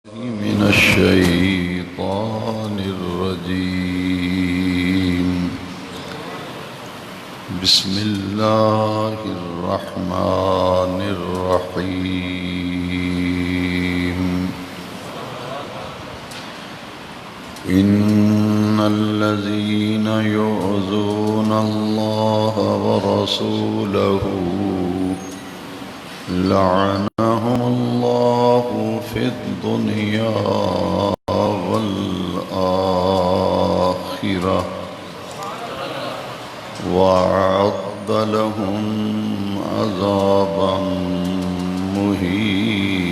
من الشيطان الرجيم. بسم الله الرحمن الرحيم. إن الذين يؤذون الله ورسوله لعنهم الله في الدنيا والآخرة وأعد لهم عذابا مهينا.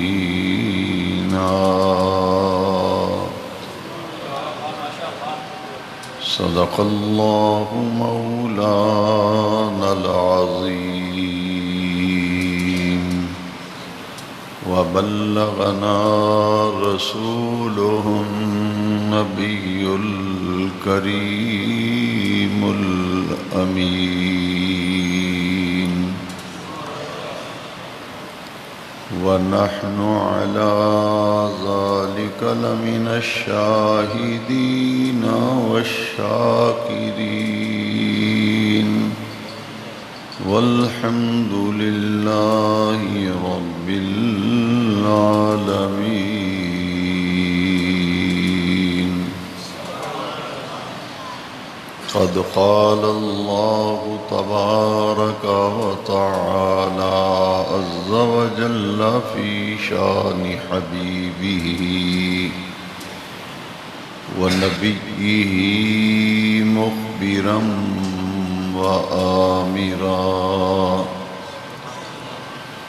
صدق الله مولانا العظيم وبلغنا رسوله النبي الكريم الأمين. ونحن على ذلك لمن الشاهدين والشاكرين والحمد لله رب العالمين. قد قال الله تبارك وتعالى عز وجل في شان حبيبه ونبيه مخبرا وآمرا: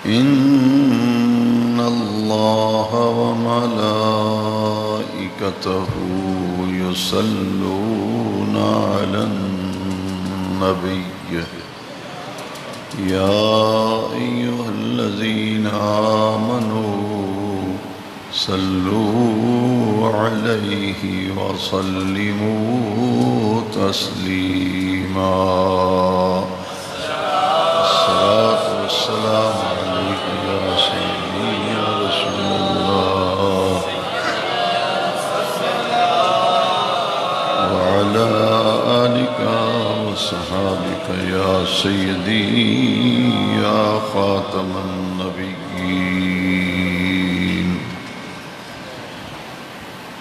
إن الله وملائكته يصلون على النبي يا أيها الذين آمنوا صلوا عليه وسلموا تسليما. الصلاة والسلام عليك يا سيدي يا رسول الله وعلى آلك وصحابك يا سيدي يا خاتم النبيين.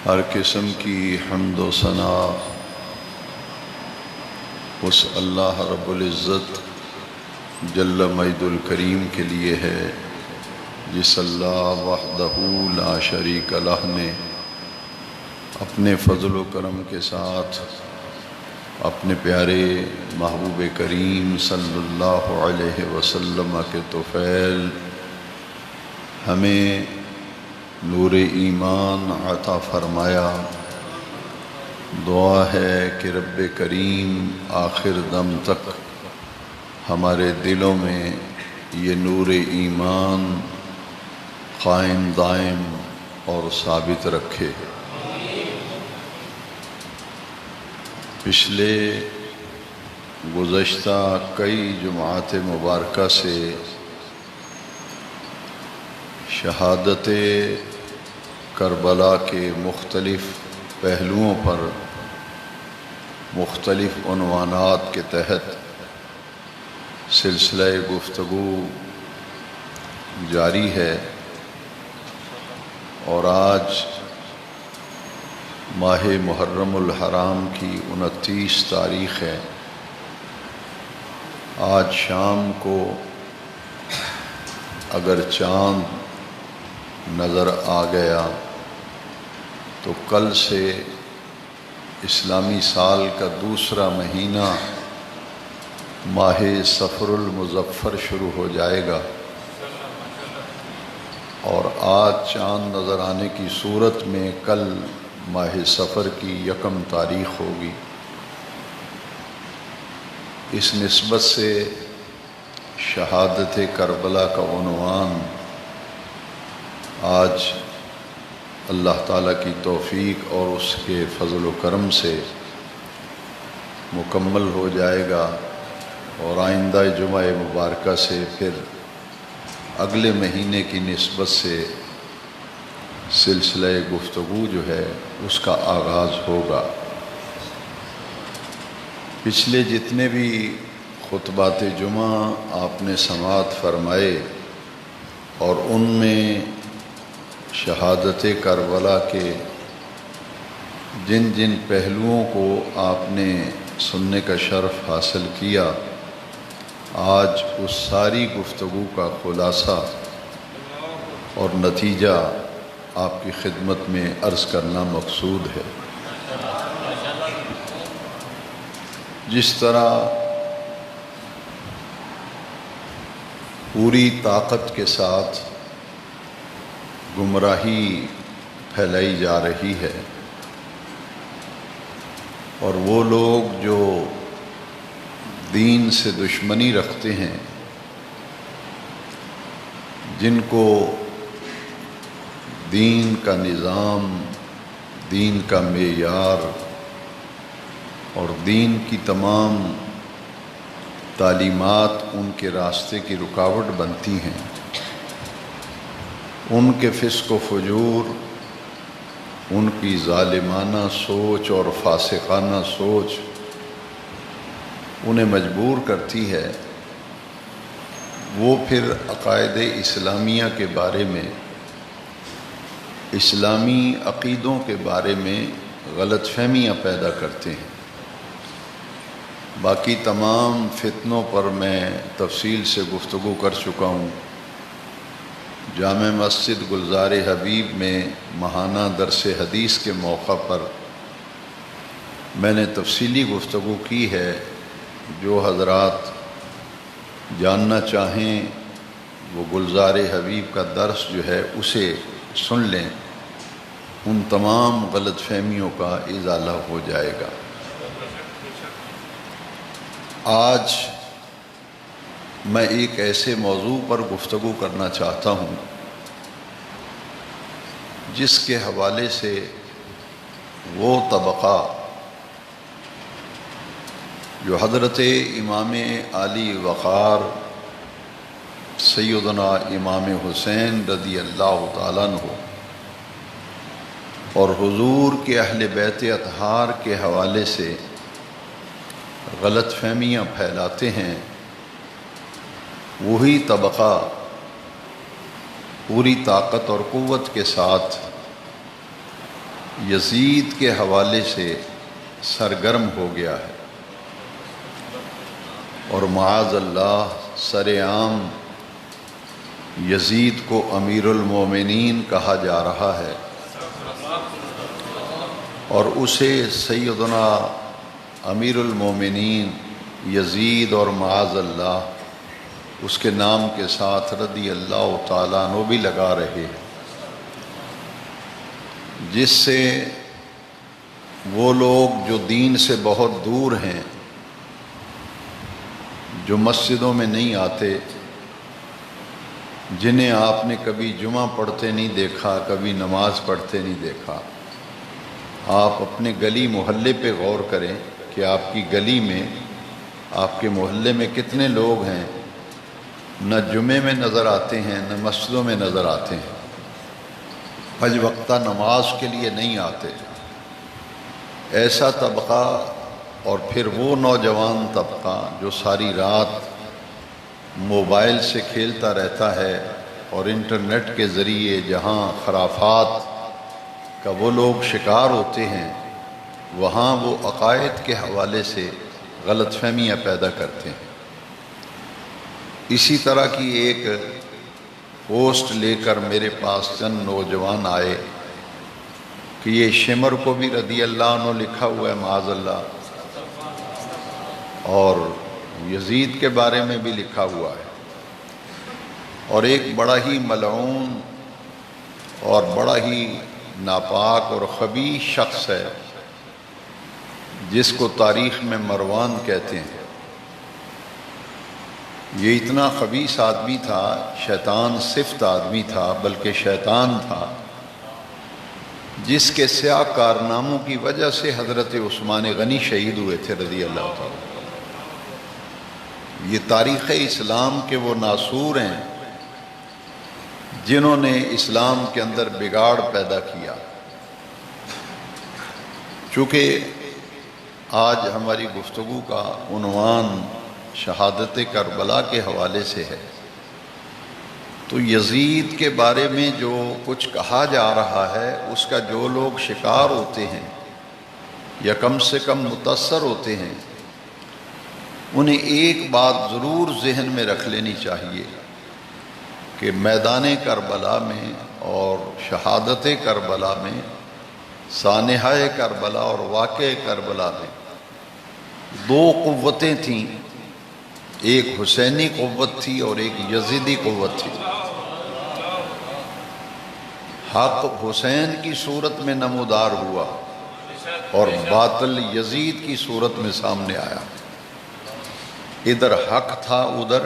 ہر قسم کی حمد و ثنا اس اللہ رب العزت جل مجد الکریم کے لیے ہے جس اللہ وحدہ لا شریک لہ نے اپنے فضل و کرم کے ساتھ اپنے پیارے محبوب کریم صلی اللہ علیہ وسلم کے طفیل ہمیں نور ایمان عطا فرمایا. دعا ہے کہ رب کریم آخر دم تک ہمارے دلوں میں یہ نور ایمان قائم دائم اور ثابت رکھے. پچھلے گزشتہ کئی جمعات مبارکہ سے شہادت کربلا کے مختلف پہلوؤں پر مختلف عنوانات کے تحت سلسلہ گفتگو جاری ہے، اور آج ماہ محرم الحرام کی 29 تاریخ ہے. آج شام کو اگر چاند نظر آ گیا تو کل سے اسلامی سال کا دوسرا مہینہ ماہ صفر المظفر شروع ہو جائے گا، اور آج چاند نظر آنے کی صورت میں کل ماہ صفر کی 1 تاریخ ہوگی. اس نسبت سے شہادت کربلا کا عنوان آج اللہ تعالیٰ کی توفیق اور اس کے فضل و کرم سے مکمل ہو جائے گا، اور آئندہ جمعہ مبارکہ سے پھر اگلے مہینے کی نسبت سے سلسلہ گفتگو جو ہے اس کا آغاز ہوگا۔ پچھلے جتنے بھی خطبات جمعہ آپ نے سماعت فرمائے اور ان میں شہادت کربلا کے جن جن پہلوؤں کو آپ نے سننے کا شرف حاصل کیا، آج اس ساری گفتگو کا خلاصہ اور نتیجہ آپ کی خدمت میں عرض کرنا مقصود ہے۔ جس طرح پوری طاقت کے ساتھ گمراہی پھیلائی جا رہی ہے اور وہ لوگ جو دین سے دشمنی رکھتے ہیں، جن کو دین کا نظام، دین کا معیار اور دین کی تمام تعلیمات ان کے راستے کی رکاوٹ بنتی ہیں، ان کے فسق و فجور، ان کی ظالمانہ سوچ اور فاسقانہ سوچ انہیں مجبور کرتی ہے وہ پھر عقائد اسلامیہ کے بارے میں، اسلامی عقیدوں کے بارے میں غلط فہمیاں پیدا کرتے ہیں۔ باقی تمام فتنوں پر میں تفصیل سے گفتگو کر چکا ہوں۔ جامع مسجد گلزار حبیب میں ماہانہ درس حدیث کے موقع پر میں نے تفصیلی گفتگو کی ہے۔ جو حضرات جاننا چاہیں وہ گلزار حبیب کا درس جو ہے اسے سن لیں، ان تمام غلط فہمیوں کا ازالہ ہو جائے گا۔ آج میں ایک ایسے موضوع پر گفتگو کرنا چاہتا ہوں جس کے حوالے سے وہ طبقہ جو حضرت امام علی وقار سیدنا امام حسین رضی اللہ تعالیٰ عنہ اور حضور کے اہل بیت اطہار کے حوالے سے غلط فہمیاں پھیلاتے ہیں، وہی طبقہ پوری طاقت اور قوت کے ساتھ یزید کے حوالے سے سرگرم ہو گیا ہے اور معاذ اللہ سر عام یزید کو امیر المومنین کہا جا رہا ہے اور اسے سیدنا امیر المومنین یزید اور معاذ اللہ اس کے نام کے ساتھ رضی اللہ تعالیٰ عنہ بھی لگا رہے ہیں، جس سے وہ لوگ جو دین سے بہت دور ہیں، جو مسجدوں میں نہیں آتے، جنہیں آپ نے کبھی جمعہ پڑھتے نہیں دیکھا، کبھی نماز پڑھتے نہیں دیکھا، آپ اپنے گلی محلے پہ غور کریں کہ آپ کی گلی میں، آپ کے محلے میں کتنے لوگ ہیں نہ جمعے میں نظر آتے ہیں، نہ مسجدوں میں نظر آتے ہیں، پنج وقتہ نماز کے لیے نہیں آتے۔ ایسا طبقہ اور پھر وہ نوجوان طبقہ جو ساری رات موبائل سے کھیلتا رہتا ہے اور انٹرنیٹ کے ذریعے جہاں خرافات کا وہ لوگ شکار ہوتے ہیں، وہاں وہ عقائد کے حوالے سے غلط فہمیاں پیدا کرتے ہیں۔ اسی طرح کی ایک پوسٹ لے کر میرے پاس چند نوجوان آئے کہ یہ شمر کو بھی رضی اللہ عنہ لکھا ہوا ہے معاذ اللہ، اور یزید کے بارے میں بھی لکھا ہوا ہے، اور ایک بڑا ہی ملعون اور بڑا ہی ناپاک اور خبیث شخص ہے جس کو تاریخ میں مروان کہتے ہیں۔ یہ اتنا خبیث آدمی تھا، شیطان صفت آدمی تھا، بلکہ شیطان تھا، جس کے سیاہ کارناموں کی وجہ سے حضرت عثمان غنی شہید ہوئے تھے رضی اللہ تعالیٰ۔ یہ تاریخ اسلام کے وہ ناسور ہیں جنہوں نے اسلام کے اندر بگاڑ پیدا کیا۔ چونکہ آج ہماری گفتگو کا عنوان شہادت کربلا کے حوالے سے ہے، تو یزید کے بارے میں جو کچھ کہا جا رہا ہے اس کا جو لوگ شکار ہوتے ہیں یا کم سے کم متاثر ہوتے ہیں، انہیں ایک بات ضرور ذہن میں رکھ لینی چاہیے کہ میدان کربلا میں اور شہادت کربلا میں، سانحہ کربلا اور واقع کربلا میں دو قوتیں تھیں، ایک حسینی قوت تھی اور ایک یزیدی قوت تھی۔ حق حسین کی صورت میں نمودار ہوا اور باطل یزید کی صورت میں سامنے آیا۔ ادھر حق تھا، ادھر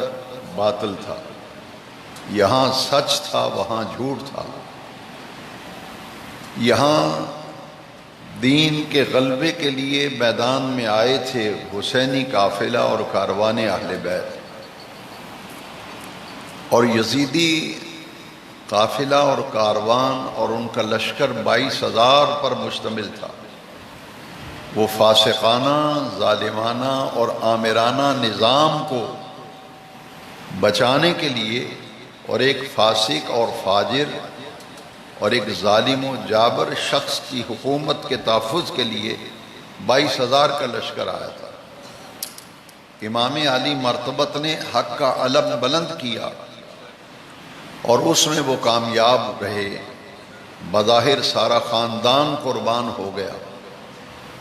باطل تھا، یہاں سچ تھا، وہاں جھوٹ تھا، یہاں دین کے غلبے کے لیے میدان میں آئے تھے حسینی قافلہ اور کاروان اہل بیت، اور یزیدی قافلہ اور کاروان اور ان کا لشکر 22,000 پر مشتمل تھا۔ وہ فاسقانہ، ظالمانہ اور آمرانہ نظام کو بچانے کے لیے اور ایک فاسق اور فاجر اور ایک ظالم و جابر شخص کی حکومت کے تحفظ کے لیے 22,000 کا لشکر آیا تھا۔ امام علی مرتبت نے حق کا علم بلند کیا اور اس میں وہ کامیاب رہے، بظاہر سارا خاندان قربان ہو گیا،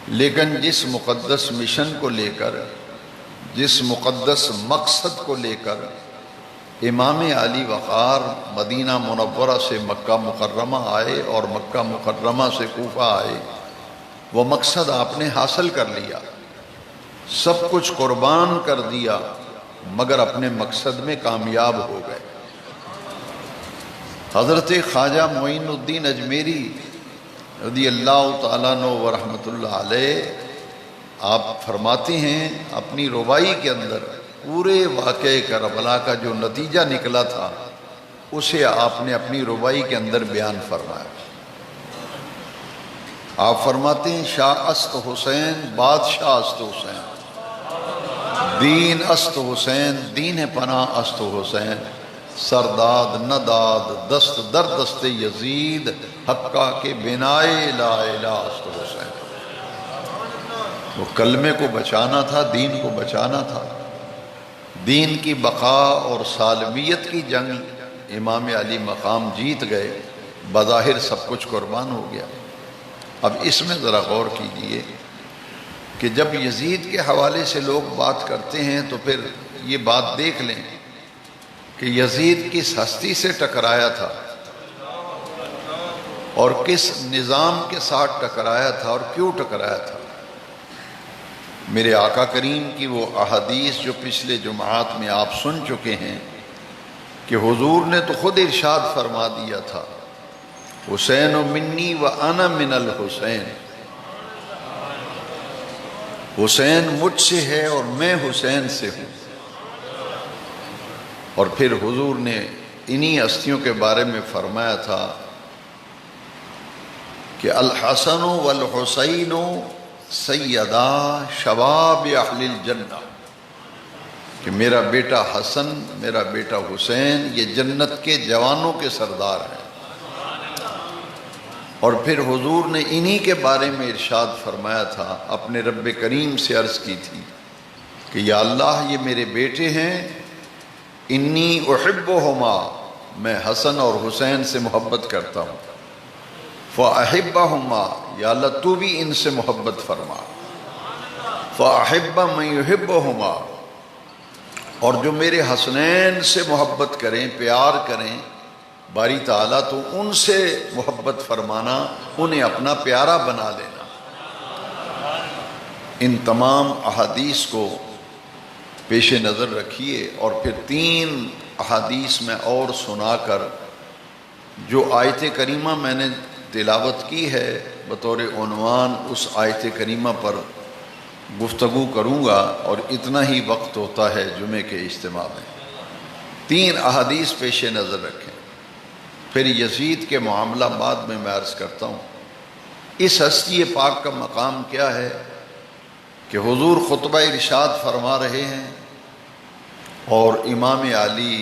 لیکن جس مقدس مشن کو لے کر، جس مقدس مقصد کو لے کر امام علی وقار مدینہ منورہ سے مکہ مکرمہ آئے اور مکہ مکرمہ سے کوفہ آئے، وہ مقصد آپ نے حاصل کر لیا، سب کچھ قربان کر دیا، مگر اپنے مقصد میں کامیاب ہو گئے۔ حضرت خواجہ معین الدین اجمیری رضی اللہ تعالیٰ عنہ و رحمۃ اللہ علیہ آپ فرماتے ہیں اپنی ربائی کے اندر پورے واقعہ کربلا کا جو نتیجہ نکلا تھا اسے آپ نے اپنی ربائی کے اندر بیان فرمایا۔ آپ فرماتے ہیں شاہ است حسین بادشاہ است حسین، دین است حسین دین پناہ است حسین، سرداد نداد دست در دست یزید حقہ کے بنائے لا الہ است حسین۔ وہ کلمے کو بچانا تھا، دین کو بچانا تھا، دین کی بقا اور سالمیت کی جنگ امام علی مقام جیت گئے، بظاہر سب کچھ قربان ہو گیا۔ اب اس میں ذرا غور کیجئے کہ جب یزید کے حوالے سے لوگ بات کرتے ہیں تو پھر یہ بات دیکھ لیں کہ یزید کس ہستی سے ٹکرایا تھا اور کس نظام کے ساتھ ٹکرایا تھا اور کیوں ٹکرایا تھا۔ میرے آقا کریم کی وہ احادیث جو پچھلے جمعات میں آپ سن چکے ہیں کہ حضور نے تو خود ارشاد فرما دیا تھا حسین منی و انا من الحسین، حسین مجھ سے ہے اور میں حسین سے ہوں۔ اور پھر حضور نے انہی ہستیوں کے بارے میں فرمایا تھا کہ الحسن والحسین سیدا شباب اہل الجنہ، کہ میرا بیٹا حسن، میرا بیٹا حسین یہ جنت کے جوانوں کے سردار ہیں۔ اور پھر حضور نے انہی کے بارے میں ارشاد فرمایا تھا، اپنے رب کریم سے عرض کی تھی کہ یا اللہ یہ میرے بیٹے ہیں، انی احبہما، میں حسن اور حسین سے محبت کرتا ہوں، فاحبہما، یا اللہ تو بھی ان سے محبت فرما، فاحب من یحبہما، اور جو میرے حسنین سے محبت کریں، پیار کریں، باری تعالیٰ تو ان سے محبت فرمانا، انہیں اپنا پیارا بنا لینا۔ ان تمام احادیث کو پیش نظر رکھیے اور پھر 3 احادیث میں اور سنا کر جو آیت کریمہ میں نے تلاوت کی ہے بطور عنوان اس آیت کریمہ پر گفتگو کروں گا، اور اتنا ہی وقت ہوتا ہے جمعے کے اجتماع میں۔ 3 احادیث پیش نظر رکھیں۔ پھر یزید کے معاملہ بعد میں عرض کرتا ہوں۔ اس ہستی پاک کا مقام کیا ہے کہ حضور خطبہ ارشاد فرما رہے ہیں اور امام علی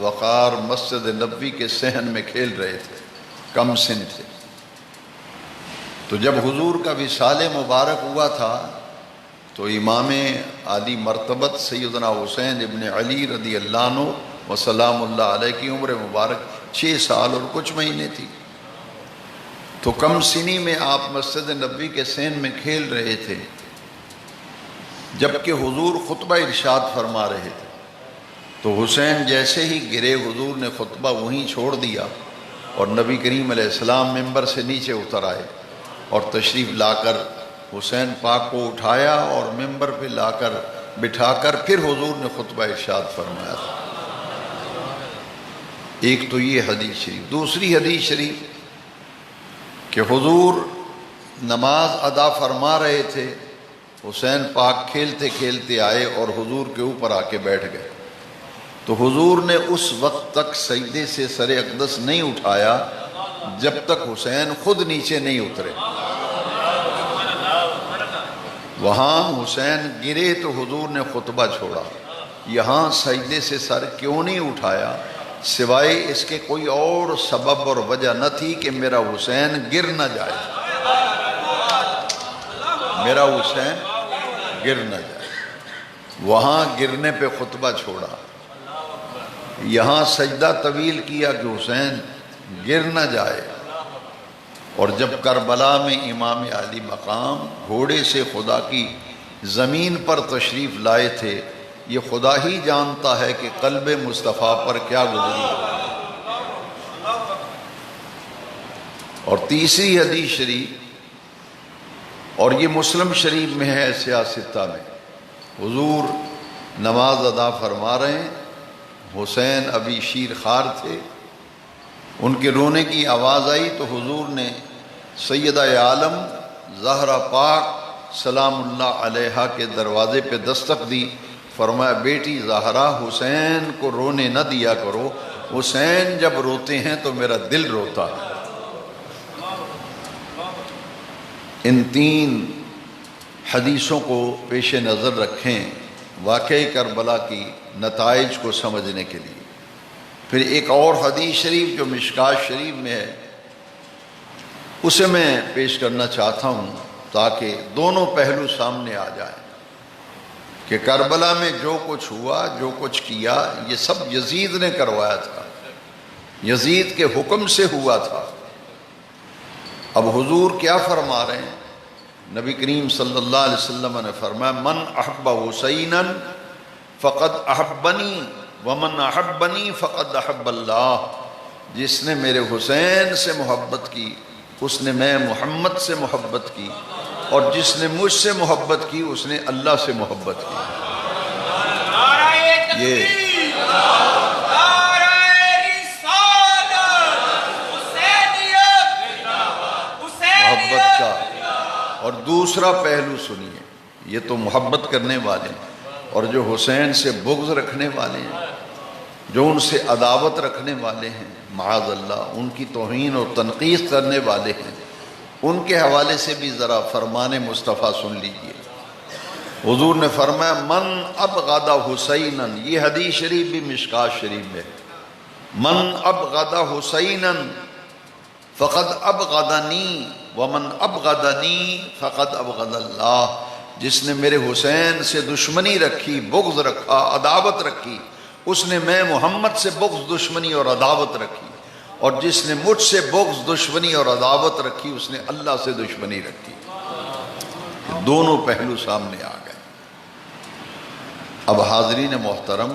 وقار مسجد نبوی کے صحن میں کھیل رہے تھے، کم سن تھے۔ تو جب حضور کا وصال مبارک ہوا تھا تو امام علی مرتبت سیدنا حسین ابن علی رضی اللہ عنہ وسلام اللہ علیہ کی عمر مبارک 6 سال اور کچھ مہینے تھی۔ تو کم سنی میں آپ مسجد نبوی کے صحن میں کھیل رہے تھے، جبکہ حضور خطبہ ارشاد فرما رہے تھے۔ تو حسین جیسے ہی گرے، حضور نے خطبہ وہیں چھوڑ دیا اور نبی کریم علیہ السلام ممبر سے نیچے اتر آئے اور تشریف لا کر حسین پاک کو اٹھایا اور ممبر پہ لا کر بٹھا کر پھر حضور نے خطبہ ارشاد فرمایا تھا۔ ایک تو یہ حدیث شریف۔ دوسری حدیث شریف کہ حضور نماز ادا فرما رہے تھے، حسین پاک کھیلتے کھیلتے آئے اور حضور کے اوپر آ کے بیٹھ گئے۔ تو حضور نے اس وقت تک سجدے سے سر اقدس نہیں اٹھایا جب تک حسین خود نیچے نہیں اترے۔ وہاں حسین گرے تو حضور نے خطبہ چھوڑا، یہاں سجدے سے سر کیوں نہیں اٹھایا؟ سوائے اس کے کوئی اور سبب اور وجہ نہ تھی کہ میرا حسین گر نہ جائے، میرا حسین گر نہ جائے۔ وہاں گرنے پہ خطبہ چھوڑا، یہاں سجدہ طویل کیا کہ حسین گر نہ جائے۔ اور جب کربلا میں امام علی مقام گھوڑے سے خدا کی زمین پر تشریف لائے تھے، یہ خدا ہی جانتا ہے کہ قلب مصطفیٰ پر کیا گزری۔ اور تیسری حدیث شریف، اور یہ مسلم شریف میں ہے سیاستہ میں، حضور نماز ادا فرما رہے ہیں، حسین ابھی شیر خوار تھے، ان کے رونے کی آواز آئی تو حضور نے سیدہ عالم زہرا پاک سلام اللہ علیہا کے دروازے پہ دستک دی، فرمایا بیٹی زہرا حسین کو رونے نہ دیا کرو، حسین جب روتے ہیں تو میرا دل روتا ہے۔ ان 3 حدیثوں کو پیش نظر رکھیں واقعی کربلا کی نتائج کو سمجھنے کے لیے۔ پھر ایک اور حدیث شریف جو مشکات شریف میں ہے، اسے میں پیش کرنا چاہتا ہوں تاکہ دونوں پہلو سامنے آ جائیں کہ کربلا میں جو کچھ ہوا، جو کچھ کیا، یہ سب یزید نے کروایا تھا، یزید کے حکم سے ہوا تھا۔ اب حضور کیا فرما رہے ہیں؟ نبی کریم صلی اللہ علیہ وسلم نے فرمایا من احب حسینا فقد احبنی ومن احبنی فقد احب اللہ، جس نے میرے حسین سے محبت کی اس نے میں محمد سے محبت کی، اور جس نے مجھ سے محبت کی اس نے اللہ سے محبت کی۔ یہ محبت کا۔ اور دوسرا پہلو سنیے، یہ تو محبت کرنے والے ہیں، اور جو حسین سے بغض رکھنے والے ہیں، جو ان سے عداوت رکھنے والے ہیں، معاذ اللہ ان کی توہین اور تنقید کرنے والے ہیں، ان کے حوالے سے بھی ذرا فرمان مصطفیٰ سن لیجئے۔ حضور نے فرمایا من ابغض حسینا، یہ حدیث شریف بھی مشکات شریف میں، من ابغض حسینا فقد ابغضنی ومن ابغضنی فقد ابغض اللہ، جس نے میرے حسین سے دشمنی رکھی، بغض رکھا، عداوت رکھی، اس نے میں محمد سے بغض، دشمنی اور عداوت رکھی، اور جس نے مجھ سے بغض، دشمنی اور عداوت رکھی اس نے اللہ سے دشمنی رکھی۔ دونوں پہلو سامنے آ گئے۔ اب حاضرین محترم،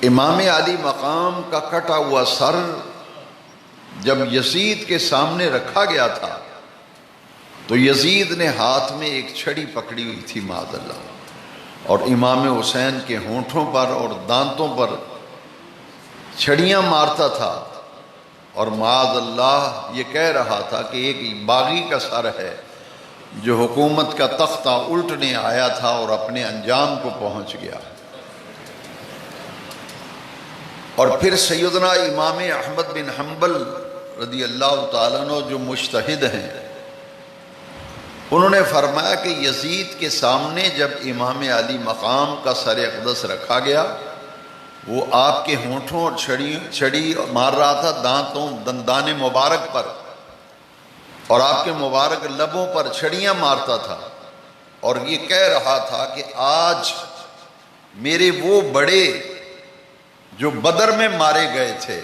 امام علی مقام کا کٹا ہوا سر جب یزید کے سامنے رکھا گیا تھا تو یزید نے ہاتھ میں ایک چھڑی پکڑی ہوئی تھی معاذ اللہ، اور امام حسین کے ہونٹوں پر اور دانتوں پر چھڑیاں مارتا تھا، اور معاذ اللہ یہ کہہ رہا تھا کہ ایک باغی کا سر ہے جو حکومت کا تختہ الٹنے آیا تھا اور اپنے انجام کو پہنچ گیا۔ اور پھر سیدنا امام احمد بن حنبل رضی اللہ تعالیٰ عنہ جو مجتہد ہیں، انہوں نے فرمایا کہ یزید کے سامنے جب امام علی مقام کا سر اقدس رکھا گیا، وہ آپ کے ہونٹوں اور چھڑی مار رہا تھا دندان مبارک پر، اور آپ کے مبارک لبوں پر چھڑیاں مارتا تھا، اور یہ کہہ رہا تھا کہ آج میرے وہ بڑے جو بدر میں مارے گئے تھے،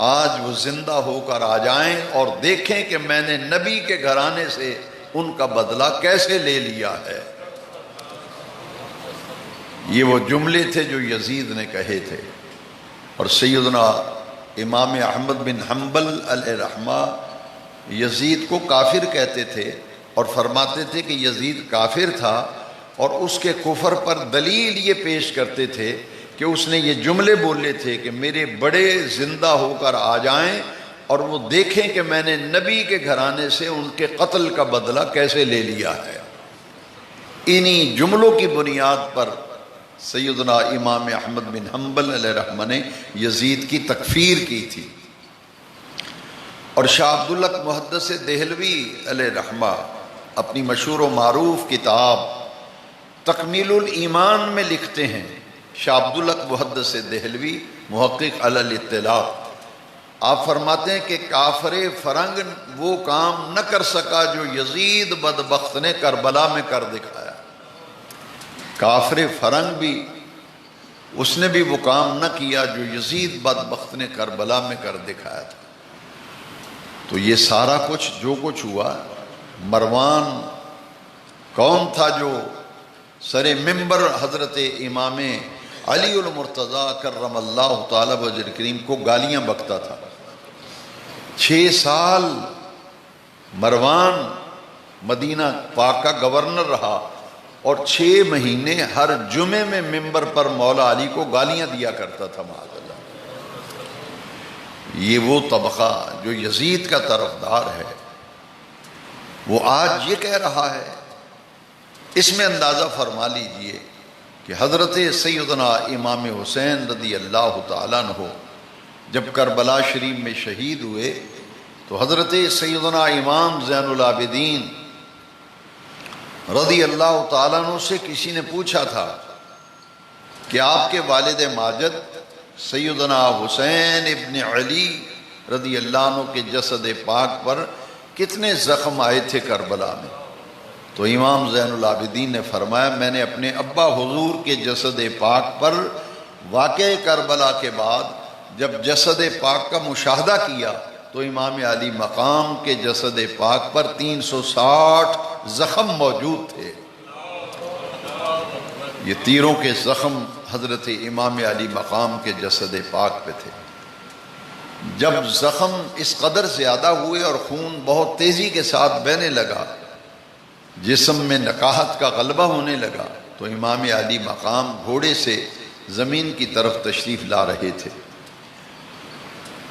آج وہ زندہ ہو کر آ جائیں اور دیکھیں کہ میں نے نبی کے گھرانے سے ان کا بدلہ کیسے لے لیا ہے۔ یہ وہ جملے تھے جو یزید نے کہے تھے۔ اور سیدنا امام احمد بن حنبل علیہ رحمہ یزید کو کافر کہتے تھے، اور فرماتے تھے کہ یزید کافر تھا، اور اس کے کفر پر دلیل یہ پیش کرتے تھے کہ اس نے یہ جملے بولے تھے کہ میرے بڑے زندہ ہو کر آ جائیں اور وہ دیکھیں کہ میں نے نبی کے گھرانے سے ان کے قتل کا بدلہ کیسے لے لیا ہے۔ انہی جملوں کی بنیاد پر سیدنا امام احمد بن حنبل علیہ رحمہ نے یزید کی تکفیر کی تھی۔ اور شاہ عبداللہ محدث دہلوی علیہ رحمہ اپنی مشہور و معروف کتاب تکمیل الایمان میں لکھتے ہیں، شاہ عبداللہ محدث دہلوی محقق علی الاطلاع، آپ فرماتے ہیں کہ کافر فرنگ وہ کام نہ کر سکا جو یزید بدبخت نے کربلا میں کر دکھایا۔ کافر فرنگ بھی، اس نے بھی وہ کام نہ کیا جو یزید بدبخت نے کربلا میں کر دکھایا تھا۔ تو یہ سارا کچھ جو کچھ ہوا، مروان کون تھا جو سر منبر حضرت امام علی المرتضیٰ کرم اللہ تعالی وجہ کریم کو گالیاں بکتا تھا؟ 6 سال مروان مدینہ پاک کا گورنر رہا، اور 6 مہینے ہر جمعے میں منبر پر مولا علی کو گالیاں دیا کرتا تھا معاذ اللہ۔ یہ وہ طبقہ جو یزید کا طرفدار ہے، وہ آج یہ کہہ رہا ہے۔ اس میں اندازہ فرما لیجئے کہ حضرت سیدنا امام حسین رضی اللہ تعالیٰ عنہ جب کربلا شریف میں شہید ہوئے تو حضرت سیدنا امام زین العابدین رضی اللہ تعالیٰ عنہ سے کسی نے پوچھا تھا کہ آپ کے والد ماجد سیدنا حسین ابن علی رضی اللہ عنہ کے جسد پاک پر کتنے زخم آئے تھے کربلا میں؟ تو امام زین العابدین نے فرمایا، میں نے اپنے ابا حضور کے جسد پاک پر واقع کربلا کے بعد جب جسد پاک کا مشاہدہ کیا تو امام علی مقام کے جسد پاک پر 360 زخم موجود تھے۔ یہ تیروں کے زخم حضرت امام علی مقام کے جسد پاک پہ تھے۔ جب زخم اس قدر زیادہ ہوئے اور خون بہت تیزی کے ساتھ بہنے لگا، جسم میں نکاہت کا غلبہ ہونے لگا، تو امام علی مقام گھوڑے سے زمین کی طرف تشریف لا رہے تھے۔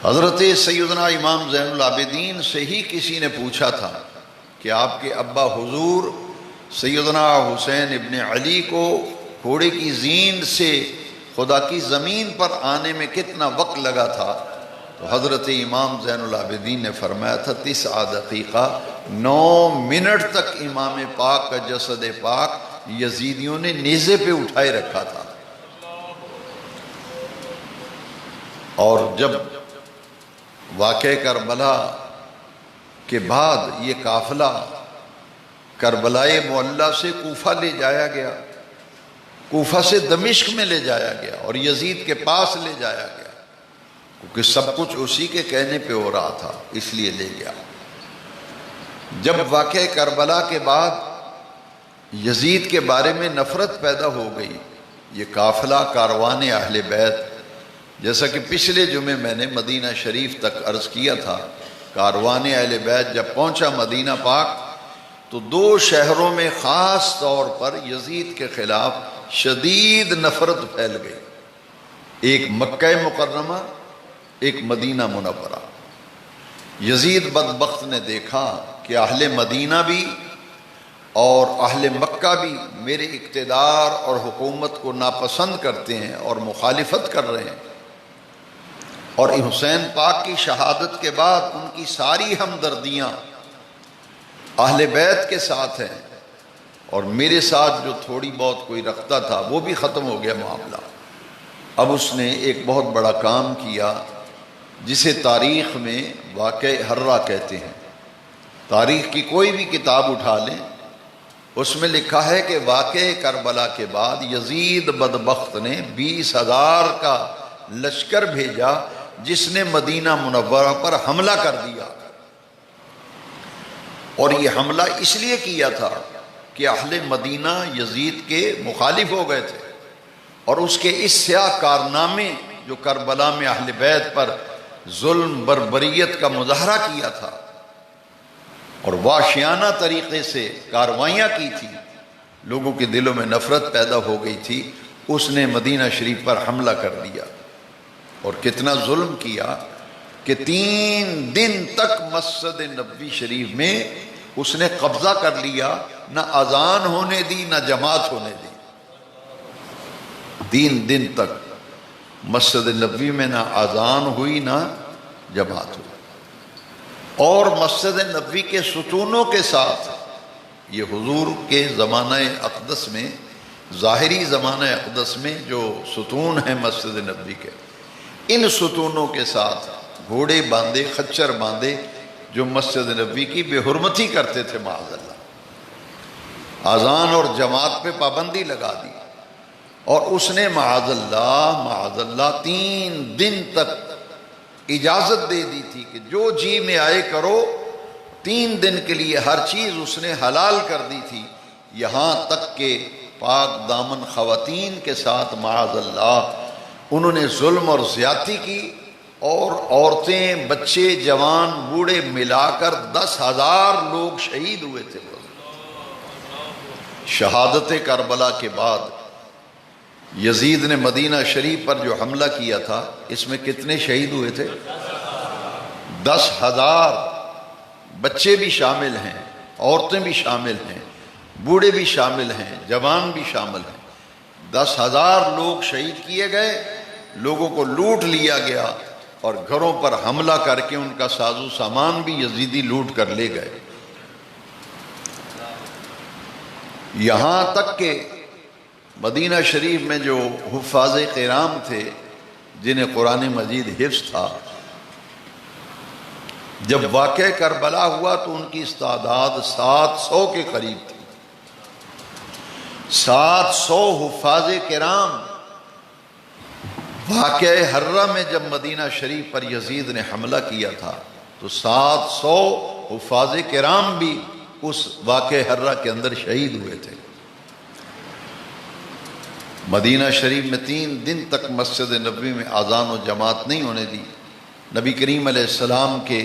حضرت سیدنا امام زین العابدین سے ہی کسی نے پوچھا تھا کہ آپ کے ابا حضور سیدنا حسین ابن علی کو گھوڑے کی زین سے خدا کی زمین پر آنے میں کتنا وقت لگا تھا؟ تو حضرت امام زین العابدین نے فرمایا تھا 9 دقیقہ 9 منٹ تک امام پاک کا جسد پاک یزیدیوں نے نیزے پہ اٹھائے رکھا تھا۔ اور جب واقع کربلا کے بعد یہ قافلہ کربلائے معلیٰ سے کوفہ لے جایا گیا، کوفہ سے دمشق میں لے جایا گیا اور یزید کے پاس لے جایا گیا، کیونکہ سب کچھ اسی کے کہنے پہ ہو رہا تھا، اس لیے لے گیا۔ جب واقع کربلا کے بعد یزید کے بارے میں نفرت پیدا ہو گئی، یہ قافلہ کاروان اہل بیت، جیسا کہ پچھلے جمعے میں نے مدینہ شریف تک عرض کیا تھا، کاروان اہل بیت جب پہنچا مدینہ پاک تو 2 شہروں میں خاص طور پر یزید کے خلاف شدید نفرت پھیل گئی، ایک مکہ مکرمہ، ایک مدینہ منورہ۔ یزید بدبخت نے دیکھا کہ اہل مدینہ بھی اور اہل مکہ بھی میرے اقتدار اور حکومت کو ناپسند کرتے ہیں اور مخالفت کر رہے ہیں، اور حسین پاک کی شہادت کے بعد ان کی ساری ہمدردیاں اہل بیت کے ساتھ ہیں، اور میرے ساتھ جو تھوڑی بہت کوئی رکھتا تھا وہ بھی ختم ہو گیا معاملہ۔ اب اس نے ایک بہت بڑا کام کیا جسے تاریخ میں واقعہ حرہ کہتے ہیں۔ تاریخ کی کوئی بھی کتاب اٹھا لیں، اس میں لکھا ہے کہ واقعہ کربلا کے بعد یزید بدبخت نے 20,000 کا لشکر بھیجا جس نے مدینہ منورہ پر حملہ کر دیا، اور یہ حملہ اس لیے کیا تھا کہ اہل مدینہ یزید کے مخالف ہو گئے تھے، اور اس کے اس سیاہ کارنامے جو کربلا میں اہل بیت پر ظلم بربریت کا مظاہرہ کیا تھا اور وحشیانہ طریقے سے کاروائیاں کی تھی، لوگوں کے دلوں میں نفرت پیدا ہو گئی تھی۔ اس نے مدینہ شریف پر حملہ کر دیا، اور کتنا ظلم کیا کہ 3 دن تک مسجد نبوی شریف میں اس نے قبضہ کر لیا، نہ اذان ہونے دی نہ جماعت ہونے دی۔ 3 دن تک مسجد نبوی میں نہ اذان ہوئی نہ جماعت ہوئی، اور مسجد نبوی کے ستونوں کے ساتھ، یہ حضور کے زمانہ اقدس میں، ظاہری زمانہ اقدس میں جو ستون ہیں مسجد نبوی کے، ان ستونوں کے ساتھ گھوڑے باندھے، خچر باندھے، جو مسجد نبوی کی بے حرمتی کرتے تھے، معاذ اللہ، اذان اور جماعت پہ پابندی لگا دی۔ اور اس نے معاذ اللہ 3 دن تک اجازت دے دی تھی کہ جو جی میں آئے کرو، 3 دن کے لیے ہر چیز اس نے حلال کر دی تھی، یہاں تک کہ پاک دامن خواتین کے ساتھ معاذ اللہ انہوں نے ظلم اور زیادتی کی، اور عورتیں، بچے، جوان، بوڑھے ملا کر 10,000 لوگ شہید ہوئے تھے۔ شہادت کربلا کے بعد یزید نے مدینہ شریف پر جو حملہ کیا تھا، اس میں کتنے شہید ہوئے تھے؟ 10,000۔ بچے بھی شامل ہیں، عورتیں بھی شامل ہیں، بوڑھے بھی شامل ہیں، جوان بھی شامل ہیں۔ 10,000 لوگ شہید کیے گئے، لوگوں کو لوٹ لیا گیا، اور گھروں پر حملہ کر کے ان کا ساز و سامان بھی یزیدی لوٹ کر لے گئے۔ یہاں تک کہ مدینہ شریف میں جو حفاظ کرام تھے، جنہیں قرآن مجید حفظ تھا، جب واقعہ کربلا ہوا تو ان کی تعداد 700 کے قریب تھی۔ 700 حفاظ کرام۔ واقعہ حرہ میں جب مدینہ شریف پر یزید نے حملہ کیا تھا تو 700 حفاظ کرام بھی اس واقعہ حرہ کے اندر شہید ہوئے تھے۔ مدینہ شریف میں 3 دن تک مسجد نبوی میں اذان و جماعت نہیں ہونے دی۔ نبی کریم علیہ السلام کے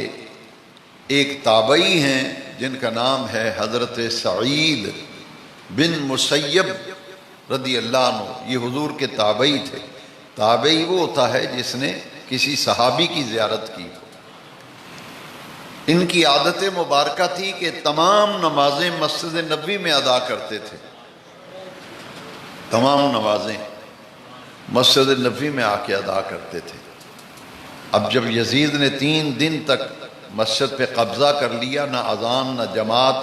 ایک تابعی ہیں جن کا نام ہے حضرت سعید بن مسیب رضی اللہ عنہ، یہ حضور کے تابعی تھے۔ تابعی وہ ہوتا ہے جس نے کسی صحابی کی زیارت کی۔ ان کی عادت مبارکہ تھی کہ تمام نمازیں مسجد نبوی میں ادا کرتے تھے، تمام نمازیں مسجد نبوی میں آ کے ادا کرتے تھے۔ اب جب یزید نے 3 دن تک مسجد پہ قبضہ کر لیا، نہ اذان نہ جماعت،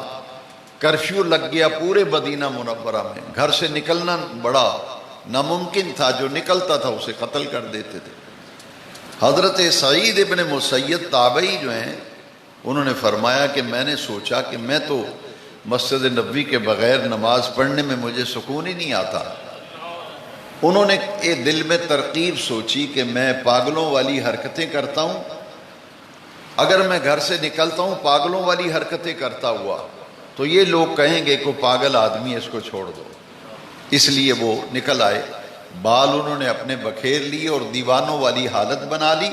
کرفیو لگ گیا پورے مدینہ منورہ میں، گھر سے نکلنا بڑا ناممکن تھا، جو نکلتا تھا اسے قتل کر دیتے تھے۔ حضرت سعید ابن مسیب تابعی جو ہیں، انہوں نے فرمایا کہ میں نے سوچا کہ میں تو مسجد نبوی کے بغیر نماز پڑھنے میں مجھے سکون ہی نہیں آتا۔ انہوں نے ایک دل میں ترکیب سوچی کہ میں پاگلوں والی حرکتیں کرتا ہوں، اگر میں گھر سے نکلتا ہوں پاگلوں والی حرکتیں کرتا ہوا تو یہ لوگ کہیں گے کہ پاگل آدمی ہے، اس کو چھوڑ دو۔ اس لیے وہ نکل آئے، بال انہوں نے اپنے بکھیر لیے اور دیوانوں والی حالت بنا لی،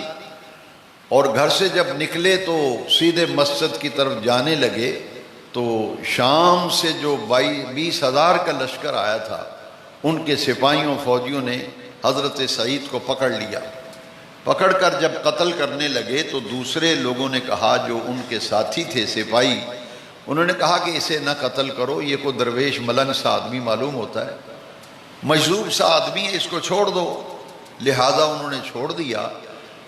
اور گھر سے جب نکلے تو سیدھے مسجد کی طرف جانے لگے تو شام سے جو 20,000 کا لشکر آیا تھا، ان کے سپاہیوں فوجیوں نے حضرت سعید کو پکڑ لیا۔ پکڑ کر جب قتل کرنے لگے تو دوسرے لوگوں نے کہا، جو ان کے ساتھی تھے سپاہی، انہوں نے کہا کہ اسے نہ قتل کرو، یہ کوئی درویش ملنگ سا آدمی معلوم ہوتا ہے، مجذوب سا آدمی ہے، اس کو چھوڑ دو۔ لہٰذا انہوں نے چھوڑ دیا،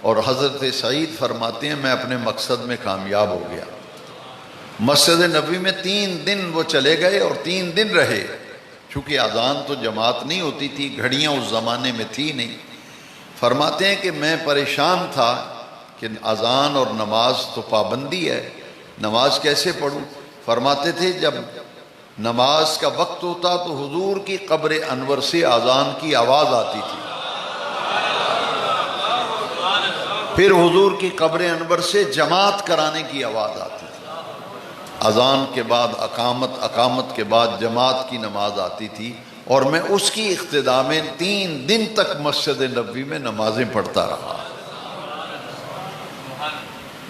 اور حضرت سعید فرماتے ہیں میں اپنے مقصد میں کامیاب ہو گیا۔ مسجد نبوی میں 3 دن وہ چلے گئے اور 3 دن رہے، چونکہ اذان تو جماعت نہیں ہوتی تھی، گھڑیاں اس زمانے میں تھی نہیں۔ فرماتے ہیں کہ میں پریشان تھا کہ اذان اور نماز تو پابندی ہے، نماز کیسے پڑھوں؟ فرماتے تھے جب نماز کا وقت ہوتا تو حضور کی قبر انور سے اذان کی آواز آتی تھی، پھر حضور کی قبر انور سے جماعت کرانے کی آواز آتی تھی، اذان کے بعد اقامت، اقامت کے بعد جماعت کی نماز آتی تھی، اور میں اس کی اقتداء میں 3 دن تک مسجد نبوی میں نمازیں پڑھتا رہا۔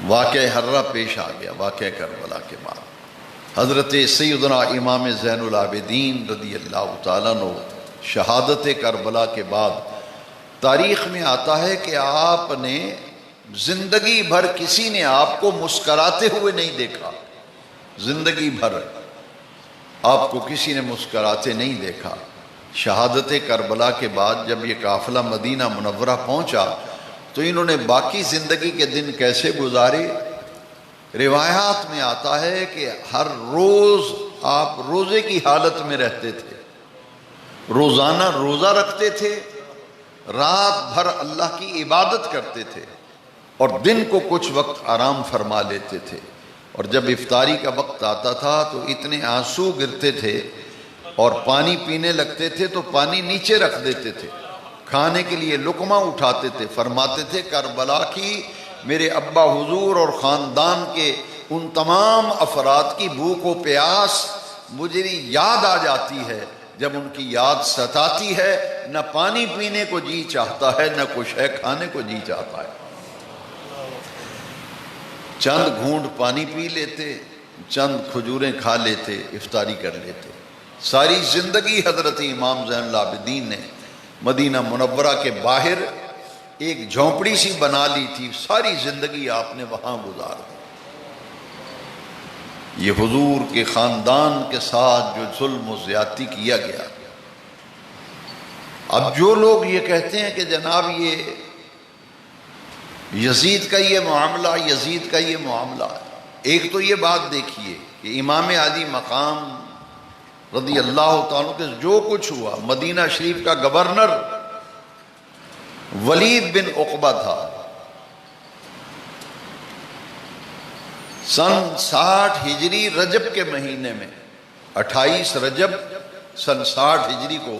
واقعہ حرہ پیش آ گیا، واقعہ کربلا کے بعد حضرت سیدنا امام زین العابدین رضی اللہ تعالیٰ عنہ شہادت کربلا کے بعد تاریخ میں آتا ہے کہ آپ نے زندگی بھر کسی نے آپ کو مسکراتے ہوئے نہیں دیکھا، زندگی بھر آپ کو کسی نے مسکراتے نہیں دیکھا۔ شہادت کربلا کے بعد جب یہ قافلہ مدینہ منورہ پہنچا تو انہوں نے باقی زندگی کے دن کیسے گزارے؟ روایات میں آتا ہے کہ ہر روز آپ روزے کی حالت میں رہتے تھے، روزانہ روزہ رکھتے تھے، رات بھر اللہ کی عبادت کرتے تھے، اور دن کو کچھ وقت آرام فرما لیتے تھے، اور جب افطاری کا وقت آتا تھا تو اتنے آنسو گرتے تھے اور پانی پینے لگتے تھے تو پانی نیچے رکھ دیتے تھے، کھانے کے لیے لقمہ اٹھاتے تھے، فرماتے تھے کربلا کی میرے ابا حضور اور خاندان کے ان تمام افراد کی بھوک و پیاس مجھے یاد آ جاتی ہے، جب ان کی یاد ستاتی ہے نہ پانی پینے کو جی چاہتا ہے نہ کچھ ہے کھانے کو جی چاہتا ہے۔ چند گھونٹ پانی پی لیتے، چند کھجوریں کھا لیتے، افطاری کر لیتے۔ ساری زندگی حضرت امام زین العابدین نے مدینہ منورہ کے باہر ایک جھونپڑی سی بنا لی تھی، ساری زندگی آپ نے وہاں گزار دی۔ یہ حضور کے خاندان کے ساتھ جو ظلم و زیادتی کیا گیا، اب جو لوگ یہ کہتے ہیں کہ جناب یہ یزید کا یہ معاملہ، یزید کا یہ معاملہ ہے، ایک تو یہ بات دیکھیے کہ امام علی مقام رضی اللہ تعالیٰ کے جو کچھ ہوا، مدینہ شریف کا گورنر ولید بن عقبہ تھا، سن 60 ہجری رجب کے مہینے میں 28 رجب سن 60 ہجری کو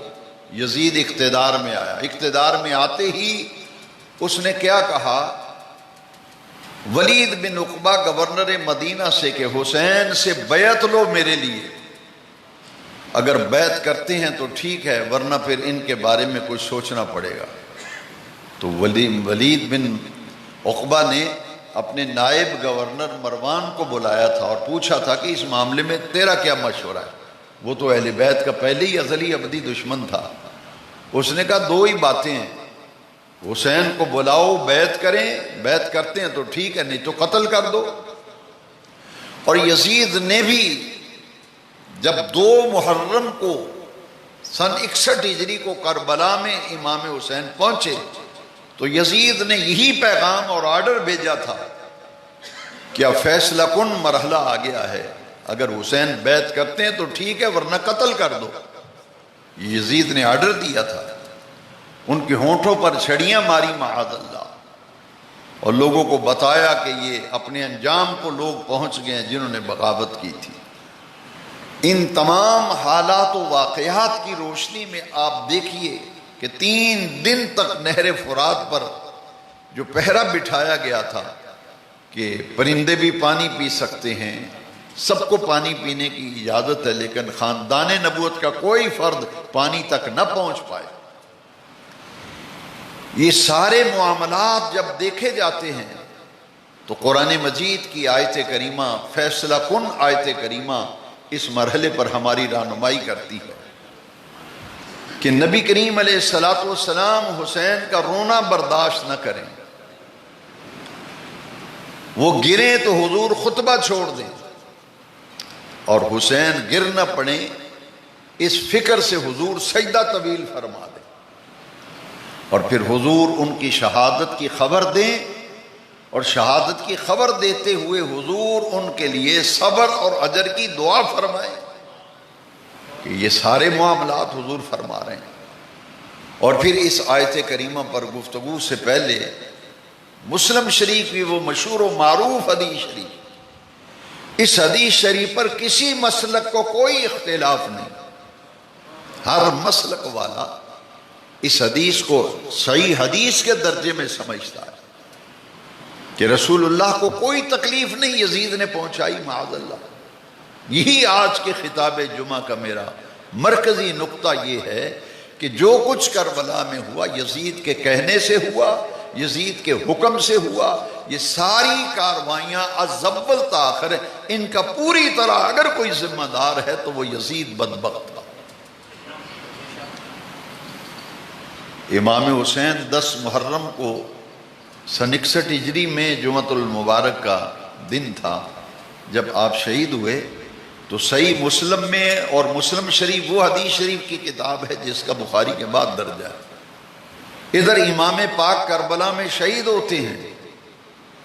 یزید اقتدار میں آیا۔ اقتدار میں آتے ہی اس نے کیا کہا، ولید بن عقبہ گورنر مدینہ سے کہ حسین سے بیعت لو میرے لیے، اگر بیعت کرتے ہیں تو ٹھیک ہے ورنہ پھر ان کے بارے میں کچھ سوچنا پڑے گا۔ تو ولید بن عقبہ نے اپنے نائب گورنر مروان کو بلایا تھا اور پوچھا تھا کہ اس معاملے میں تیرا کیا مشورہ ہے؟ وہ تو اہل بیت کا پہلے ہی ازلی ابدی دشمن تھا۔ اس نے کہا 2 ہی باتیں ہیں، حسین کو بلاؤ بیعت کریں، بیعت کرتے ہیں تو ٹھیک ہے نہیں تو قتل کر دو۔ اور یزید نے بھی جب 2 محرم کو سن 61 ہجری کو کربلا میں امام حسین پہنچے تو یزید نے یہی پیغام اور آرڈر بھیجا تھا کہ اب فیصلہ کن مرحلہ آ گیا ہے، اگر حسین بیعت کرتے ہیں تو ٹھیک ہے ورنہ قتل کر دو۔ یزید نے آرڈر دیا تھا، ان کے ہونٹوں پر چھڑیاں ماری معاذ اللہ، اور لوگوں کو بتایا کہ یہ اپنے انجام کو لوگ پہنچ گئے ہیں جنہوں نے بغاوت کی تھی۔ ان تمام حالات و واقعات کی روشنی میں آپ دیکھیے کہ 3 دن تک نہر فرات پر جو پہرا بٹھایا گیا تھا کہ پرندے بھی پانی پی سکتے ہیں، سب کو پانی پینے کی اجازت ہے، لیکن خاندان نبوت کا کوئی فرد پانی تک نہ پہنچ پائے۔ یہ سارے معاملات جب دیکھے جاتے ہیں تو قرآن مجید کی آیت کریمہ، فیصلہ کن آیت کریمہ اس مرحلے پر ہماری رہنمائی کرتی ہے کہ نبی کریم علیہ السلام حسین کا رونا برداشت نہ کریں، وہ گریں تو حضور خطبہ چھوڑ دیں، اور حسین گر نہ پڑیں اس فکر سے حضور سجدہ طویل فرما دیں، اور پھر حضور ان کی شہادت کی خبر دیں اور شہادت کی خبر دیتے ہوئے حضور ان کے لیے صبر اور اجر کی دعا فرمائے کہ یہ سارے معاملات حضور فرما رہے ہیں۔ اور پھر اس آیت کریمہ پر گفتگو سے پہلے مسلم شریف کی وہ مشہور و معروف حدیث شریف، اس حدیث شریف پر کسی مسلک کو کوئی اختلاف نہیں، ہر مسلک والا اس حدیث کو صحیح حدیث کے درجے میں سمجھتا ہے کہ رسول اللہ کو کوئی تکلیف نہیں یزید نے پہنچائی معاذ اللہ۔ یہی آج کے خطاب جمعہ کا میرا مرکزی نقطہ یہ ہے کہ جو کچھ کربلا میں ہوا یزید کے کہنے سے ہوا، یزید کے حکم سے ہوا، یہ ساری کاروائیاں از اول تا آخر ان کا پوری طرح اگر کوئی ذمہ دار ہے تو وہ یزید بدبخت تھا۔ امام حسین 10 محرم کو سن 61 ہجری میں جمعۃ المبارک کا دن تھا جب آپ شہید ہوئے، تو صحیح مسلم میں، اور مسلم شریف وہ حدیث شریف کی کتاب ہے جس کا بخاری کے بعد درجہ ہے۔ ادھر امام پاک کربلا میں شہید ہوتے ہیں،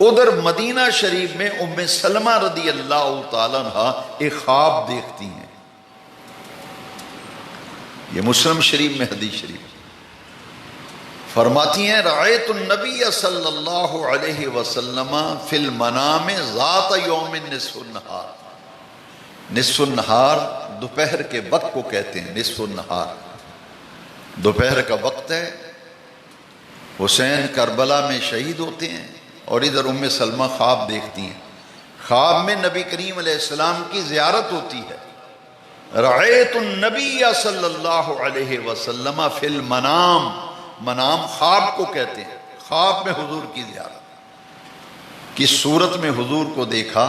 ادھر مدینہ شریف میں ام سلمہ رضی اللہ تعالیٰ عنہ ایک خواب دیکھتی ہیں۔ یہ مسلم شریف میں حدیث شریف فرماتی ہیں رأیت النبی صلی اللہ علیہ وسلم فی المنام ذات یوم نصف النہار۔ نصف النہار دوپہر کے وقت کو کہتے ہیں، نصف النہار دوپہر کا وقت ہے۔ حسین کربلا میں شہید ہوتے ہیں اور ادھر ام سلمہ خواب دیکھتی ہیں، خواب میں نبی کریم علیہ السلام کی زیارت ہوتی ہے۔ رأیت النبی صلی اللہ علیہ وسلم فی المنام، منام خواب کو کہتے ہیں، خواب میں حضور کی زیارت، کس صورت میں حضور کو دیکھا؟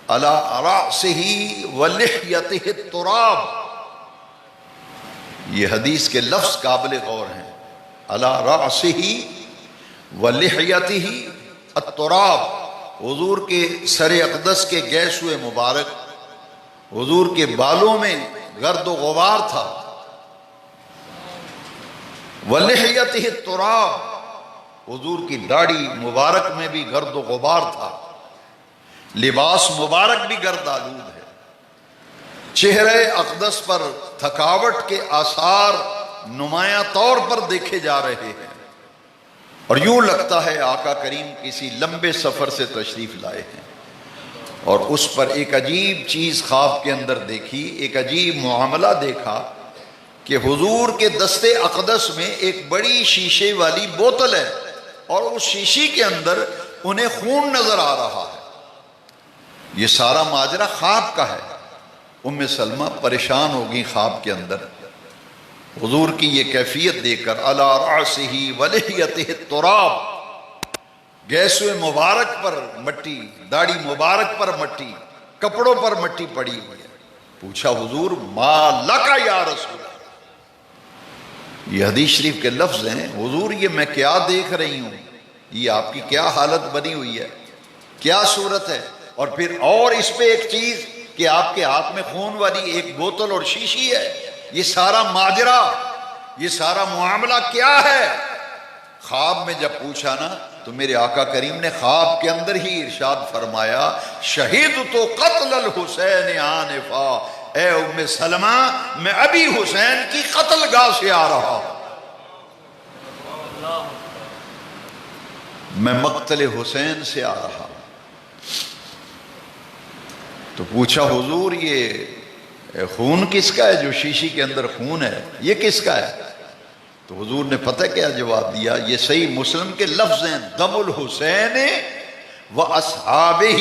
علی رأسہ ولحیتہ التراب، یہ حدیث کے لفظ قابل غور ہیں، علی رأسہ ولحیتہ التراب، حضور کے سر اقدس کے گیس ہوئے مبارک، حضور کے بالوں میں گرد و غبار تھا، وَلِحْيَتِهِ التُّرَابِ، حضور کی داڑھی مبارک میں بھی گرد و غبار تھا، لباس مبارک بھی گرد آلود ہے، چہرے اقدس پر تھکاوٹ کے آثار نمایاں طور پر دیکھے جا رہے ہیں، اور یوں لگتا ہے آقا کریم کسی لمبے سفر سے تشریف لائے ہیں۔ اور اس پر ایک عجیب چیز خواب کے اندر دیکھی، ایک عجیب معاملہ دیکھا کہ حضور کے دستے اقدس میں ایک بڑی شیشے والی بوتل ہے، اور اس شیشی کے اندر انہیں خون نظر آ رہا ہے۔ یہ سارا ماجرا خواب کا ہے۔ ام سلمہ پریشان ہوگی خواب کے اندر، حضور کی یہ کیفیت دیکھ کر، علی رأسہ ولحیتہ التراب، گیسوئے مبارک پر مٹی، داڑھی مبارک پر مٹی، کپڑوں پر مٹی پڑی ہوئی ہے۔ پوچھا حضور ما لکا یا رسول اللہ، یہ حدیث شریف کے لفظ ہیں، حضور یہ میں کیا دیکھ رہی ہوں، یہ آپ کی کیا حالت بنی ہوئی ہے، کیا صورت ہے؟ اور پھر اور اس پہ ایک چیز کہ آپ کے ہاتھ میں خون والی ایک بوتل اور شیشی ہے، یہ سارا ماجرا، یہ سارا معاملہ کیا ہے؟ خواب میں جب پوچھا نا تو میرے آقا کریم نے خواب کے اندر ہی ارشاد فرمایا، شہید تو قتل الحسین آنفا، اے ام سلمہ میں ابھی حسین کی قتل گاہ سے آ رہا ہوں، میں مقتل حسین سے آ رہا ہوں۔ تو پوچھا حضور یہ خون کس کا ہے جو شیشی کے اندر خون ہے، یہ کس کا ہے؟ تو حضور نے پتہ کیا جواب دیا؟ یہ صحیح مسلم کے لفظ ہیں، دم الحسین و اصحابہ،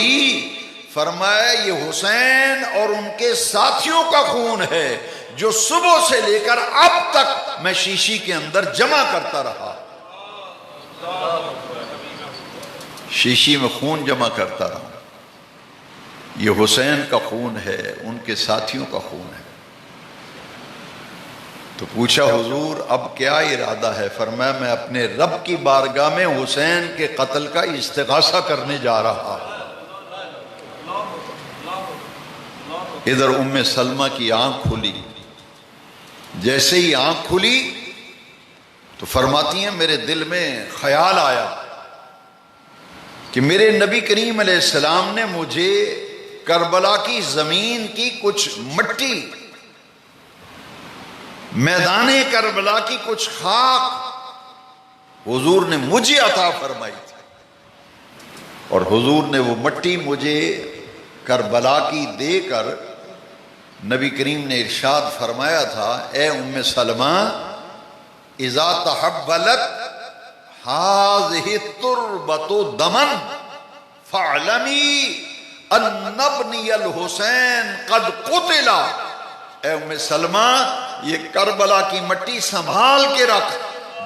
فرمایا یہ حسین اور ان کے ساتھیوں کا خون ہے جو صبح سے لے کر اب تک میں شیشی کے اندر جمع کرتا رہا، شیشی میں خون جمع کرتا رہا، یہ حسین کا خون ہے، ان کے ساتھیوں کا خون ہے۔ تو پوچھا حضور اب کیا ارادہ ہے؟ فرمایا میں اپنے رب کی بارگاہ میں حسین کے قتل کا استغاثہ کرنے جا رہا۔ ادھر ام سلمہ کی آنکھ کھلی، جیسے ہی آنکھ کھلی تو فرماتی ہیں میرے دل میں خیال آیا کہ میرے نبی کریم علیہ السلام نے مجھے کربلا کی زمین کی کچھ مٹی، میدان کربلا کی کچھ خاک حضور نے مجھے عطا فرمائی تھی، اور حضور نے وہ مٹی مجھے کربلا کی دے کر نبی کریم نے ارشاد فرمایا تھا، اے ام سلمہ اذا تحبلت هذه التربة دما فاعلمی ان ابنی الحسین قد قتل۔ اے ام سلمہ یہ کربلا کی مٹی سنبھال کے رکھ،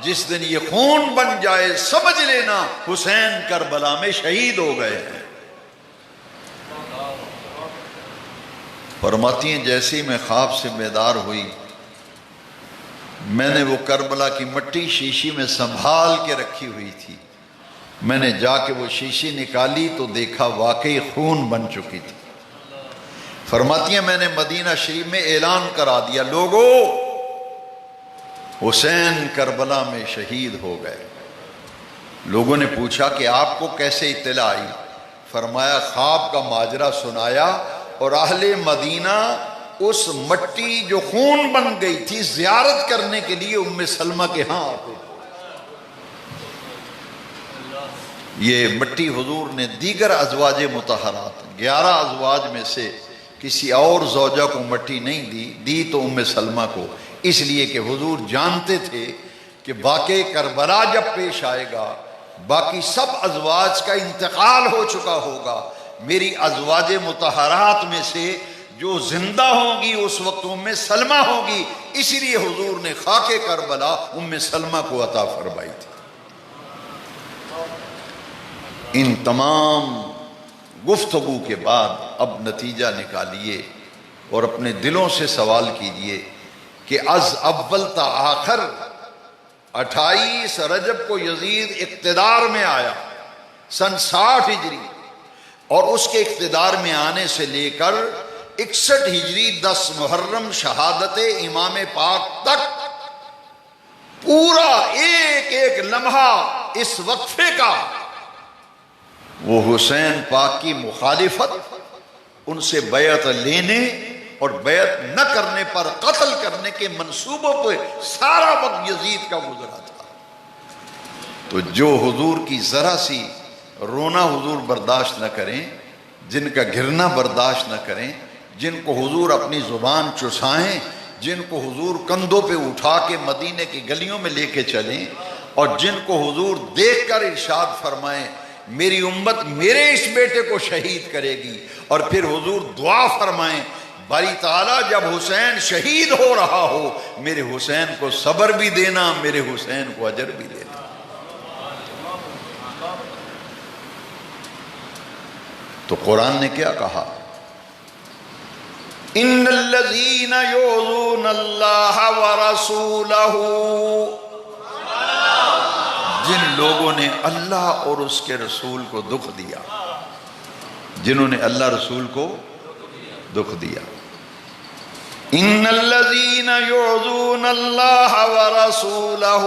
جس دن یہ خون بن جائے سمجھ لینا حسین کربلا میں شہید ہو گئے ہیں۔ فرماتی ہیں جیسے ہی میں خواب سے بیدار ہوئی، میں نے وہ کربلا کی مٹی شیشی میں سنبھال کے رکھی ہوئی تھی، میں نے جا کے وہ شیشی نکالی تو دیکھا واقعی خون بن چکی تھی۔ فرماتی ہیں میں نے مدینہ شریف میں اعلان کرا دیا، لوگو حسین کربلا میں شہید ہو گئے۔ لوگوں نے پوچھا کہ آپ کو کیسے اطلاع آئی؟ فرمایا خواب کا ماجرا سنایا، اور اہل مدینہ اس مٹی جو خون بن گئی تھی زیارت کرنے کے لیے ام سلمہ کے ہاں آتے۔ یہ مٹی حضور نے دیگر ازواج مطہرات 11 ازواج میں سے کسی اور زوجہ کو مٹی نہیں دی تو ام سلمہ کو، اس لیے کہ حضور جانتے تھے کہ واقع کربلا جب پیش آئے گا باقی سب ازواج کا انتقال ہو چکا ہوگا، میری ازواج مطہرات میں سے جو زندہ ہوں گی اس وقت ام سلمہ ہوگی، اسی لیے حضور نے خاک کربلا ام سلمہ کو عطا فرمائی تھی۔ ان تمام گفتگو کے بعد اب نتیجہ نکالیے اور اپنے دلوں سے سوال کیجئے کہ از اول تا آخر 28 رجب کو یزید اقتدار میں آیا سن 60 ہجری، اور اس کے اقتدار میں آنے سے لے کر 61 ہجری 10 محرم شہادت امام پاک تک پورا ایک ایک لمحہ اس وقفے کا وہ حسین پاک کی مخالفت، ان سے بیعت لینے اور بیعت نہ کرنے پر قتل کرنے کے منصوبوں پہ سارا وقت یزید کا گزرا تھا۔ تو جو حضور کی ذرا سی رونا حضور برداشت نہ کریں، جن کا گرنا برداشت نہ کریں، جن کو حضور اپنی زبان چسائیں، جن کو حضور کندھوں پہ اٹھا کے مدینے کی گلیوں میں لے کے چلیں، اور جن کو حضور دیکھ کر ارشاد فرمائیں میری امت میرے اس بیٹے کو شہید کرے گی، اور پھر حضور دعا فرمائیں باری تعالیٰ جب حسین شہید ہو رہا ہو میرے حسین کو صبر بھی دینا، میرے حسین کو اجر بھی دینا۔ تو قرآن نے کیا کہا؟ ان الذین یؤذون اللہ ورسولہ، جن لوگوں نے اللہ اور اس کے رسول کو دکھ دیا، جنہوں نے اللہ رسول کو دکھ دیا۔ ان الذین یؤذون اللہ ورسولہ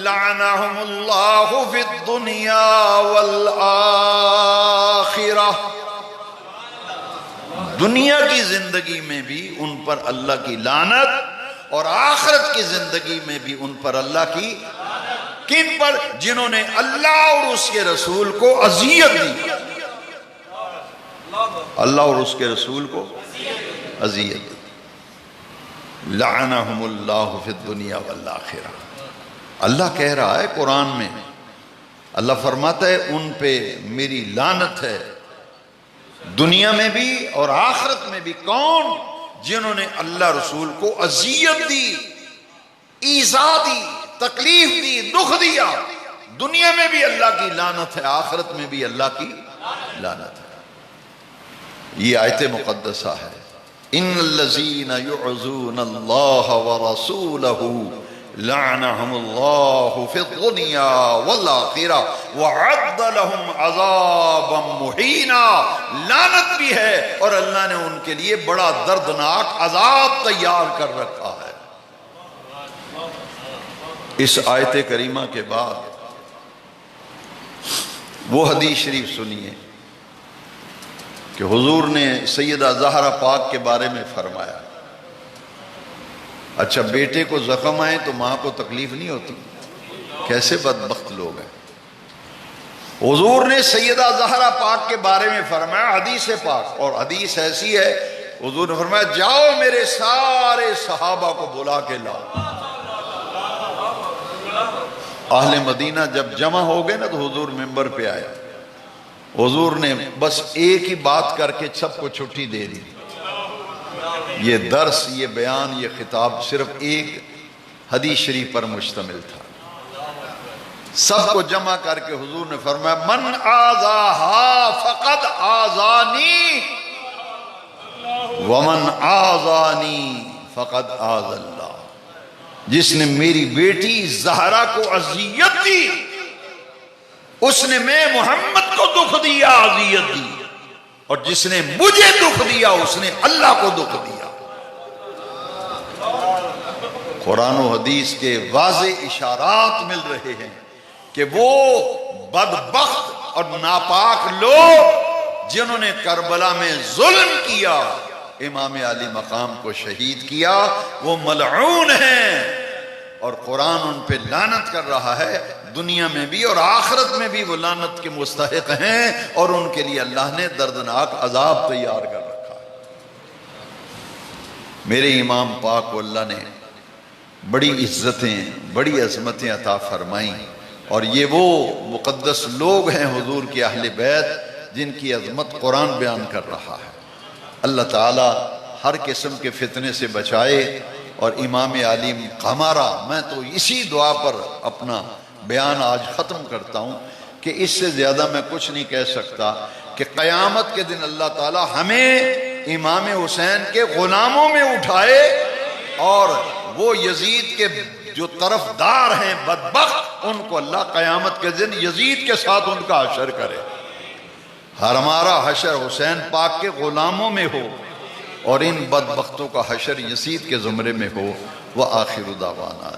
لعنہم اللہ فی الدنیا والآخرہ، دنیا کی زندگی میں بھی ان پر اللہ کی لعنت اور آخرت کی زندگی میں بھی ان پر اللہ کی، کن پر؟ جنہوں نے اللہ اور اس کے رسول کو اذیت دی، اللہ اور اس کے رسول کو اذیت دی۔ لعنہم اللہ فی الدنیا والآخرہ، اللہ کہہ رہا ہے قرآن میں، اللہ فرماتا ہے ان پہ میری لعنت ہے دنیا میں بھی اور آخرت میں بھی۔ کون؟ جنہوں نے اللہ رسول کو اذیت دی، ایذا دی، تکلیف دی، دکھ دیا، دنیا میں بھی اللہ کی لعنت ہے، آخرت میں بھی اللہ کی لعنت ہے۔ یہ آیت مقدسہ ہے، ان الذین یعظون اللہ ورسولہ لعنہم اللہ فی الدنیا والآخرہ وعد لہم عذابا مہینا، لعنت بھی ہے اور اللہ نے ان کے لیے بڑا دردناک عذاب تیار کر رکھا ہے۔ اس آیت کریمہ کے بعد وہ حدیث شریف سنیے کہ حضور نے سیدہ زہرا پاک کے بارے میں فرمایا، اچھا بیٹے کو زخم آئے تو ماں کو تکلیف نہیں ہوتی؟ کیسے بدبخت لوگ ہیں۔ حضور نے سیدہ زہرا پاک کے بارے میں فرمایا، حدیث پاک، اور حدیث ایسی ہے، حضور نے فرمایا جاؤ میرے سارے صحابہ کو بلا کے لاؤ۔ اہل مدینہ جب جمع ہو گئے نا تو حضور ممبر پہ آئے، حضور نے بس ایک ہی بات کر کے سب کو چھٹی دے دی۔ یہ درس، یہ بیان، یہ خطاب صرف ایک حدیث شریف پر مشتمل تھا۔ سب کو جمع کر کے حضور نے فرمایا من آذاہا فقد آذانی ومن آذانی فقد آذ اللہ۔ جس نے میری بیٹی زہرا کو اذیت دی اس نے میں محمد کو دکھ دیا، اذیت دی، اور جس نے مجھے دکھ دیا اس نے اللہ کو دکھ دیا۔ قرآن و حدیث کے واضح اشارات مل رہے ہیں کہ وہ بدبخت اور ناپاک لوگ جنہوں نے کربلا میں ظلم کیا، امام علی مقام کو شہید کیا، وہ ملعون ہیں، اور قرآن ان پہ لعنت کر رہا ہے، دنیا میں بھی اور آخرت میں بھی وہ لعنت کے مستحق ہیں، اور ان کے لیے اللہ نے دردناک عذاب تیار کر رکھا ہے۔ میرے امام پاک کو اللہ نے بڑی عزتیں، بڑی عظمتیں عطا فرمائیں، اور یہ وہ مقدس لوگ ہیں حضور کی اہل بیت جن کی عظمت قرآن بیان کر رہا ہے۔ اللہ تعالی ہر قسم کے فتنے سے بچائے، اور امام علی ہمارا، میں تو اسی دعا پر اپنا بیان آج ختم کرتا ہوں کہ اس سے زیادہ میں کچھ نہیں کہہ سکتا کہ قیامت کے دن اللہ تعالی ہمیں امام حسین کے غلاموں میں اٹھائے، اور وہ یزید کے جو طرفدار ہیں بدبخت، ان کو اللہ قیامت کے دن یزید کے ساتھ ان کا حشر کرے۔ ہمارا حشر حسین پاک کے غلاموں میں ہو، اور ان بدبختوں کا حشر یزید کے زمرے میں ہو۔ وآخر دعوانا